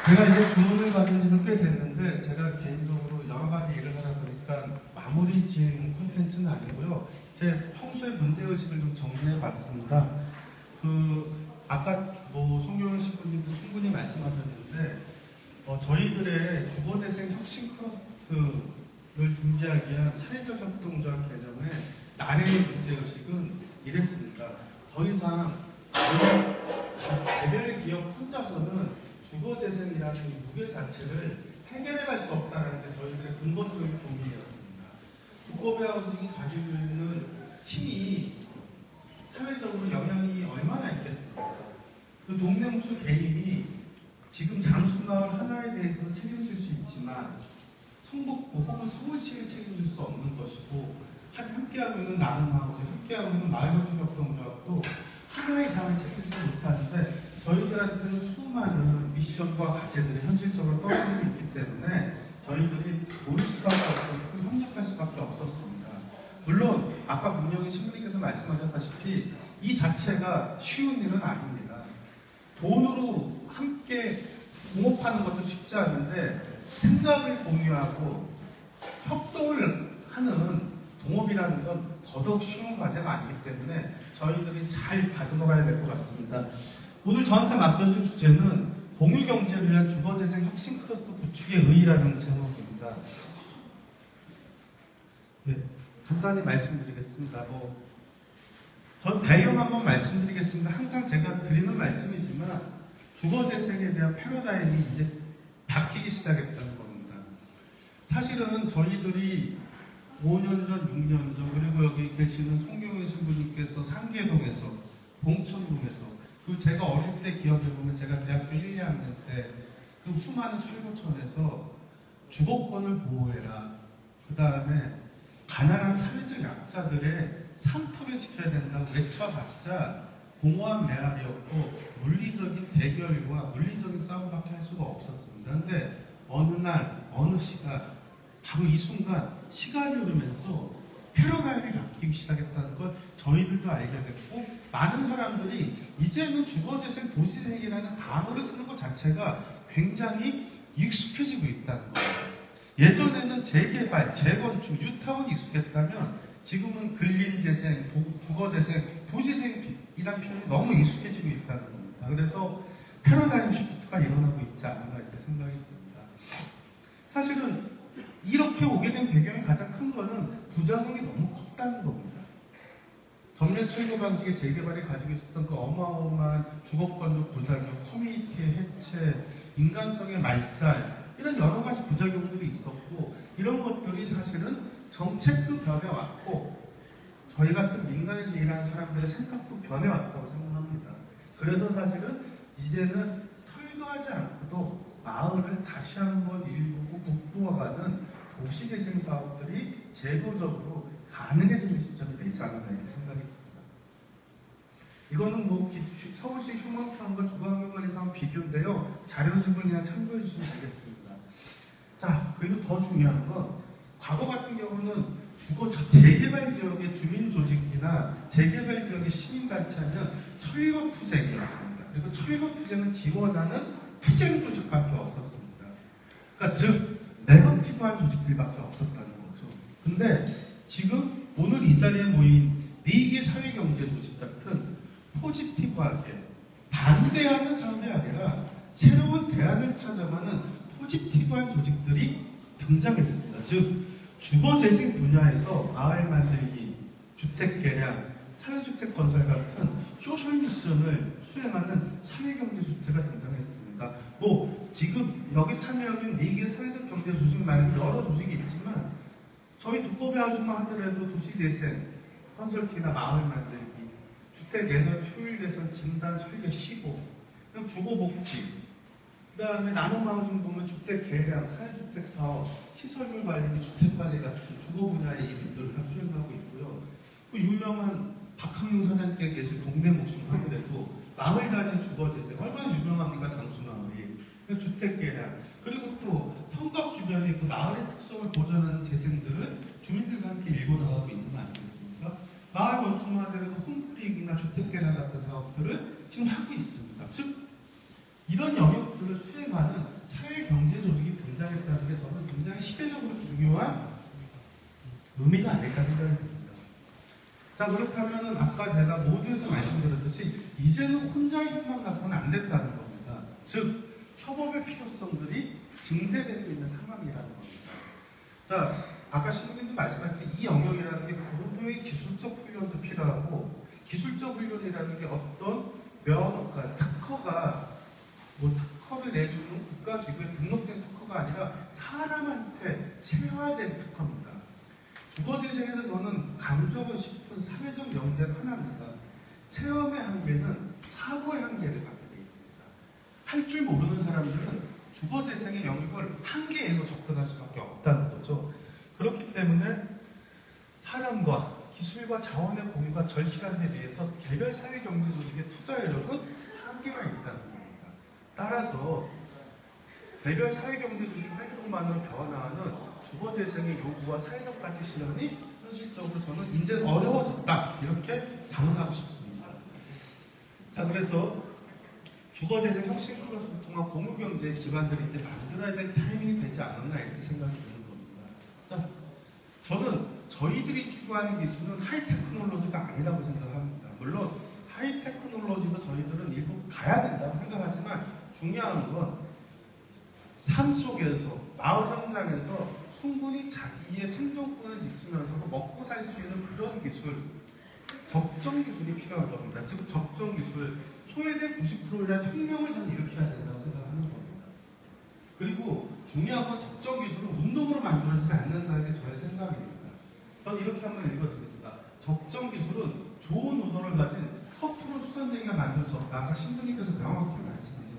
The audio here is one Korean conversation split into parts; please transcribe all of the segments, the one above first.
제가 이제 주문을 받은 지는 꽤 됐는데, 제가 개인적으로 여러 가지 일을 하다 보니까 마무리 지은 콘텐츠는 아니고요. 제 평소의 문제의식을 좀 정리해 봤습니다. 아까 송교원 신부님도 충분히 말씀하셨는데, 저희들의 주거재생 혁신 클러스터를 준비하기 위한 사회적 협동조합 개념의 나래의 문제의식은 이랬습니다. 더 이상 개별 기업 혼자서는 주거재생이라는 무게 자체를 해결해갈 수 없다는 게 저희들의 근본적인 고민이었습니다. 두꺼비 하우징이 가지고 있는 힘이 사회적으로 영향이 얼마나 있겠습니까? 그 동네 무수 개인이 지금 장수마을 하나에 대해서는 책임질 수 있지만 성북구 혹은 서울시를 책임질 수 없는 것이고, 함께하고 있는 나눔하우징, 함께하고 있는 마을거주협동조합도 하나의 이상을 책임지지 못하는데, 저희들한테는 수많은 미션과 과제들이 현실적으로 떨어지고 있기 때문에 저희들이 모일 수밖에 없고 협력할 수밖에 없었습니다. 물론 아까 분명히 신부님께서 말씀하셨다시피 이 자체가 쉬운 일은 아닙니다. 돈으로 함께 공업하는 것도 쉽지 않은데, 생각을 공유하고 협동을 하는 동업이라는 건 더더욱 쉬운 과제가 아니기 때문에 저희들이 잘 다듬어가야 될 것 같습니다. 오늘 저한테 맡겨준 주제는 공유경제를 위한 주거재생 혁신 클러스터 구축의 의의라는 제목입니다. 네, 간단히 말씀드리겠습니다. 전 배경 한번 말씀드리겠습니다. 항상 제가 드리는 말씀이지만 주거재생에 대한 패러다임이 이제 바뀌기 시작했다는 겁니다. 사실은 저희들이 5년 전, 6년 전, 그리고 여기 계시는 송경은 신부님께서 상계동에서, 봉천동에서, 제가 어릴 때 기억해보면 제가 대학교 1, 2학년 때 그 수많은 철거촌에서 주거권을 보호해라, 그 다음에 가난한 사회적 약자들의 상품을 지켜야 된다고 외쳐봤자 공허한 메아리였고 물리적인 대결과 물리적인 싸움밖에 할 수가 없었습니다. 그런데 어느 날, 어느 시간, 바로 이 순간 시간이 흐르면서 패러다임이 바뀌기 시작했다는 걸 저희들도 알게 됐고, 많은 사람들이 이제는 주거재생, 도시재생이라는 단어를 쓰는 것 자체가 굉장히 익숙해지고 있다는 거예요. 예전에는 재개발, 재건축, 뉴타운이 익숙했다면 지금은 근린재생, 주거재생, 도시재생이라는 표현이 너무 익숙해지고 있다는 겁니다. 그래서 패러다임 시프트가 일어나고 있지 않나 이렇게 생각이 듭니다. 사실은 이렇게 오게 된 배경의 가장 큰 거는 부작용이 너무 컸다는 겁니다. 전면 철거 방식의 재개발이 가지고 있었던 그 어마어마한 주거권적 부작용, 커뮤니티의 해체, 인간성의 말살, 이런 여러 가지 부작용들이 있었고, 이런 것들이 사실은 정책도 변해왔고 저희 같은 민간에서 일하는 사람들의 생각도 변해왔다고 생각합니다. 그래서 사실은 이제는 철거하지 않고도 마을을 다시 한번 일구고 북부화가는 도시재생 사업들이 제도적으로 가능해지는 시점이 되지 않았나 이렇게 생각이 듭니다. 이거는 서울시 휴먼타운과 주거환경관리사업 비교인데요. 자료지문이나 참고해 주시면 되겠습니다. 자, 그리고 더 중요한 건 과거 같은 경우는 재개발 지역의 주민조직이나 재개발 지역의 시민단체는 철거투쟁이었습니다. 그리고 철거투쟁을 지원하는 투쟁조직밖에 없었습니다. 그러니까 즉 네거티브한 조직들밖에 없었다는 거죠. 근데 지금 오늘 이 자리에 모인 4개 사회경제조직 같은 포지티브하게 반대하는 사람이 아니라 새로운 대안을 찾아가는 포지티브한 조직들이 등장했습니다. 즉 주거재생 분야에서 마을 만들기, 주택 개량, 사회주택 건설 같은 소셜 미션을 수행하는 사회경제조직가 등장했습니다. 지금 여기 참여하는 4개 사회적 경제 조직 말고 여러 조직이 있지만 저희 두꺼비 아줌마 하더라도 도시재생, 컨설팅이나 마을 만들기, 주택 에너지 효율 개선 진단 설계 시공, 주거복지, 그 다음에 나눔마을 보면 주택 개량, 사회주택 사업, 시설물 관리, 주택관리 같은 주거 분야의 일들을 다 수행하고 있고요. 그 유명한 박학용 사장님께 계신 동네 목숨 하더라도 마을 단위 주거재생 얼마나 유명합니까? 장수마을이. 주택 개량, 그리고 또 성곽 주변의 그 마을의 특성을 보존하는 재생들을 주민들과 함께 일궈나가고 있는 거 아니겠습니까? 마을 건축만 하더라도 홈크릭이나 주택 개량 같은 사업들을 지금 하고 있습니다. 즉 이런 영역들을 수행하는 절대적으로 중요한 의미가 아닐까 생각이 듭니다. 자, 그렇다면 아까 제가 모두에서 말씀드렸듯이 이제는 혼자의 힘만 갖고는 안 된다는 겁니다. 즉, 협업의 필요성들이 증대되고 있는 상황이라는 겁니다. 자, 아까 신부님도 말씀하신 이 영역이라는 게 고도의 기술적 훈련도 필요하고, 기술적 훈련이라는 게 어떤 면허가, 특허가, 특허를 내주는 국가기구에 등록된 특허가 아니라 사람한테 체화된 특허입니다. 주거재생에서 저는 강조하고 싶은 사회적 명제는 하나입니다. 체험의 한계는 사고의 한계를 갖게 되어 있습니다. 할 줄 모르는 사람들은 주거재생의 영역을 한계에서 접근할 수밖에 없다는 거죠. 그렇기 때문에 사람과 기술과 자원의 공유가 절실한 데 비해서 개별 사회경제 조직의 투자력은 한계가 있다는 겁니다. 따라서 개별 사회경제 조직 활동만으로 변화하는 주거재생의 요구와 사회적 가치 실현이 현실적으로 저는 이제 어려워졌다, 이렇게 단언하고 싶습니다. 자, 그래서 주거재생 혁신 플러스를 통한 공유경제의 기반들이 이제 만들어야 될 타이밍이 되지 않았나, 이렇게 생각이 드는 겁니다. 자, 저는 저희들이 추구하는 기술은 하이테크놀로지가 아니라고 생각합니다. 물론 하이테크놀로지도 저희들은 일부 가야 된다고 생각하지만, 중요한 건 삶 속에서, 마을 현장에서 충분히 자기의 생존권을 지키면서도 먹고 살 수 있는 그런 기술, 적정 기술이 필요한 겁니다. 즉, 적정 기술, 소외된 90%에 대한 혁명을 저는 일으켜야 된다고 생각하는 겁니다. 그리고 중요한 건 적정 기술은 운동으로 만들어지지 않는다는 게 저의 생각입니다. 저는 이렇게 한번 읽어드리겠습니다. 적정 기술은 좋은 의도를 가진 서투른 수선쟁이가 만들 수 없다. 아까 신부님께서 명확히 말씀하셨습니다.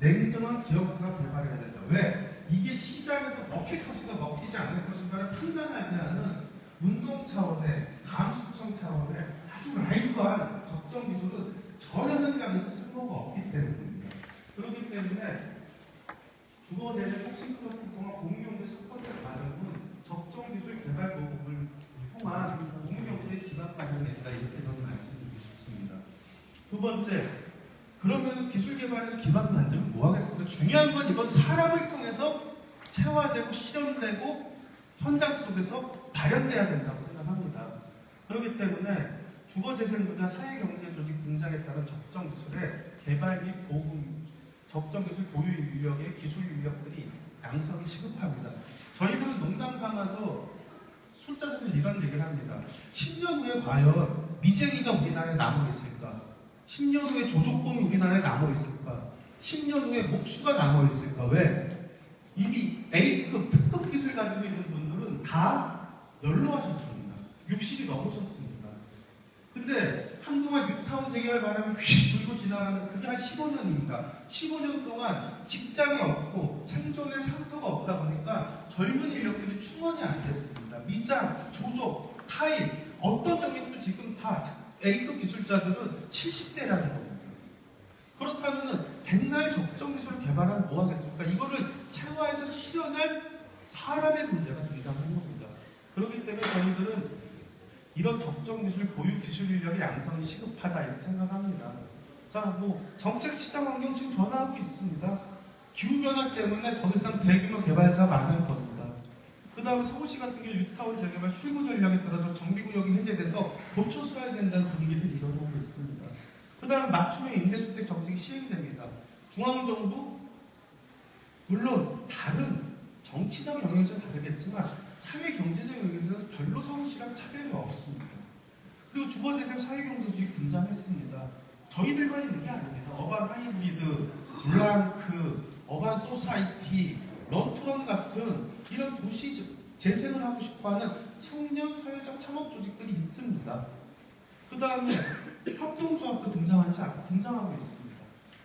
냉정한 기업화가 개발해야 된다. 왜? 이게 시장에서 먹힐 것인가 먹히지 않을 것인가를 판단하지 않은 운동 차원의, 감수성 차원의 아주 라이브한 적정 기술은 전혀 현장에서 쓸모가 없기 때문입니다. 그렇기 때문에 주거재생 혁신 클러스를 통한 공유경제 첫 번째 과정은 적정 기술 개발 보급을 통한 공유경제의 기반 마련이다, 이렇게 저는 말씀드리고 싶습니다. 두 번째, 그러면 기술 개발에서 기반 만들면 뭐 하겠습니까? 중요한 건 이건 사람을 통해서 체화되고 실현되고 현장 속에서 발현돼야 된다고 생각합니다. 그렇기 때문에 주거재생 분야 사회경제 조직 등장에 따른 적정 기술의 개발 및 보급, 적정 기술 보유 인력의 기술 인력들이 양성이 시급합니다. 저희들은 농담 삼아서 숫자 중에 이런 얘기를 합니다. 10년 후에 과연 미쟁이가 우리나라에 남아있을까? 10년 후에 조족봉이 우리나라에 남아있을까? 10년 후에 목수가 남아있을까? 왜? 이미 A급 특급 기술 가지고 있는 분들은 다 연로하셨습니다. 60이 넘으셨습니다. 근데 한동안 뉴타운 재개발 바람이 휙 불고 지나가면서 그게 한 15년입니다. 15년 동안 직장이 없고 생존의 상도가 없다 보니까 젊은 인력들이 충원이 안 됐습니다. 미장, 조족, 타일, 어떤 점에서도 지금 다 A급 기술자들은 70대라는 겁니다. 그렇다면 백날 적정 기술을 개발하면 뭐 하겠습니까? 이거를 체화해서 실현할 사람의 문제가 등장하는 겁니다. 그렇기 때문에 저희들은 이런 적정 기술, 보유 기술 인력의 양성이 시급하다, 이렇게 생각합니다. 자, 정책 시장 환경 지금 변화하고 있습니다. 기후변화 때문에 더 이상 대규모 개발자가 많을 겁니다. 그 다음에 서울시 같은 경우 뉴타운 재개발 출구 전략에 따라서 정비구역이 해제돼서 고쳐 써야 된다는 분위기를 일어나고 있습니다. 그 다음에 맞춤형 임대주택 정책이 시행됩니다. 중앙정부, 물론 다른 정치적 영역에서는 다르겠지만 사회경제적 영역에서는 별로 서울시랑 차별이 없습니다. 그리고 주거재생 사회경제주의 등장했습니다. 저희들만 있는 게 아닙니다. 어반 하이브리드, 블랑크, 어반 소사이티, 런투런 같은 이런 도시 재생을 하고 싶어하는 청년 사회적 창업 조직들이 있습니다. 그 다음에 협동조합도 등장하고 있습니다.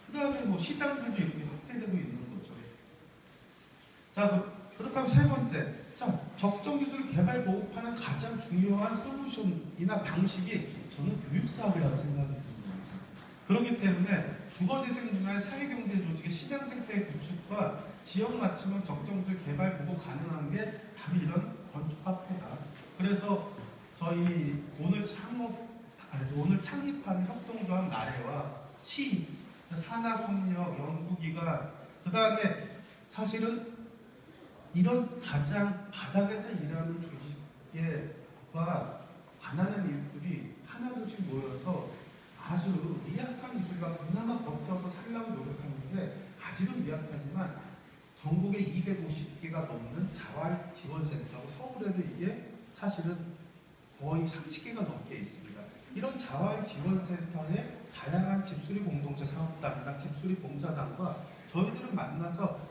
그 다음에 시장들도 이렇게 확대되고 있는 거죠. 자, 그렇다면 세 번째, 자, 적정 기술을 개발 보급하는 가장 중요한 솔루션이나 방식이 저는 교육사업이라고 생각이 듭니다. 그렇기 때문에 주거재생 분야의 사회경제 조직의 시장 생태의 구축과 지역 맞춤형 적정 기술 개발 보급 가능한 게 바로 이런 건축학회다. 그래서 저희 오늘 창립한 협동조합 나래와 시, 산하협력, 연구기관, 그 다음에 사실은 이런 가장 바닥에서 일하는 조직과 가난한 이웃들이 하나둘씩 모여서 아주 미약한 이들과 그나마 버텨서 살려고 노력하는데 아직은 미약하지만 전국에 250개가 넘는 자활지원센터고 서울에도 이게 사실은 거의 30개가 넘게 있습니다. 이런 자활지원센터의 다양한 집수리 공동체 사업단이나 집수리 봉사단과 저희들은 만나서